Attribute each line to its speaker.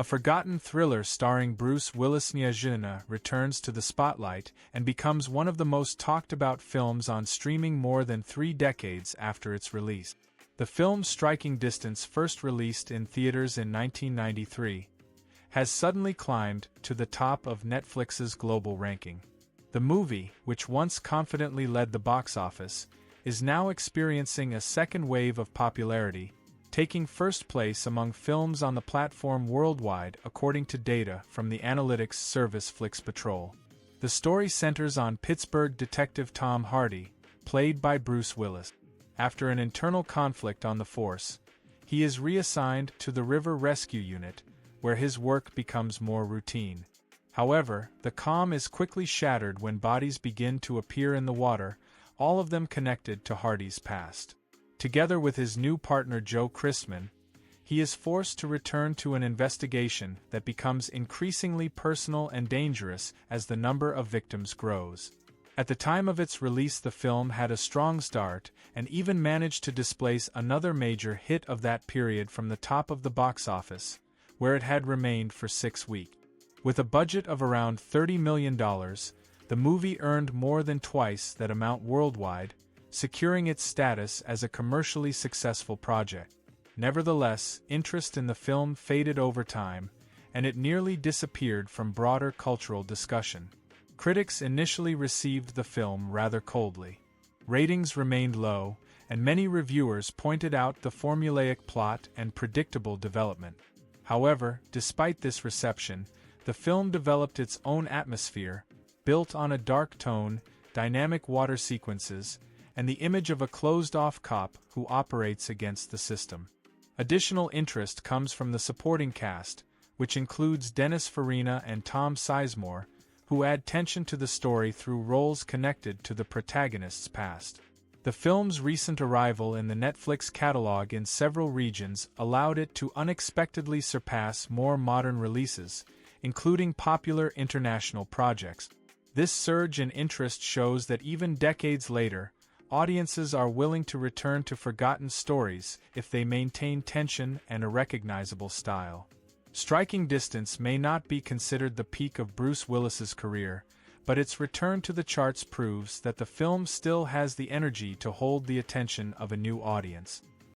Speaker 1: A forgotten thriller starring Bruce Willis returns to the spotlight and becomes one of the most talked-about films on streaming more than 3 decades after its release. The film Striking Distance, first released in theaters in 1993, has suddenly climbed to the top of Netflix's global ranking. The movie, which once confidently led the box office, is now experiencing a second wave of popularity, taking first place among films on the platform worldwide according to data from the analytics service Flix Patrol. The story centers on Pittsburgh detective Tom Hardy, played by Bruce Willis. After an internal conflict on the force, he is reassigned to the River Rescue Unit, where his work becomes more routine. However, the calm is quickly shattered when bodies begin to appear in the water, all of them connected to Hardy's past. Together with his new partner Joe Christman, he is forced to return to an investigation that becomes increasingly personal and dangerous as the number of victims grows. At the time of its release, the film had a strong start and even managed to displace another major hit of that period from the top of the box office, where it had remained for 6 weeks. With a budget of around $30 million, the movie earned more than twice that amount worldwide, securing its status as a commercially successful project. Nevertheless, interest in the film faded over time, and it nearly disappeared from broader cultural discussion. Critics initially received the film rather coldly. Ratings remained low, and many reviewers pointed out the formulaic plot and predictable development. However, despite this reception, the film developed its own atmosphere, built on a dark tone, dynamic water sequences, and the image of a closed-off cop who operates against the system. Additional interest comes from the supporting cast, which includes Dennis Farina and Tom Sizemore, who add tension to the story through roles connected to the protagonist's past. The film's recent arrival in the Netflix catalog in several regions allowed it to unexpectedly surpass more modern releases, including popular international projects. This surge in interest shows that even decades later, audiences are willing to return to forgotten stories if they maintain tension and a recognizable style. Striking Distance may not be considered the peak of Bruce Willis's career, but its return to the charts proves that the film still has the energy to hold the attention of a new audience.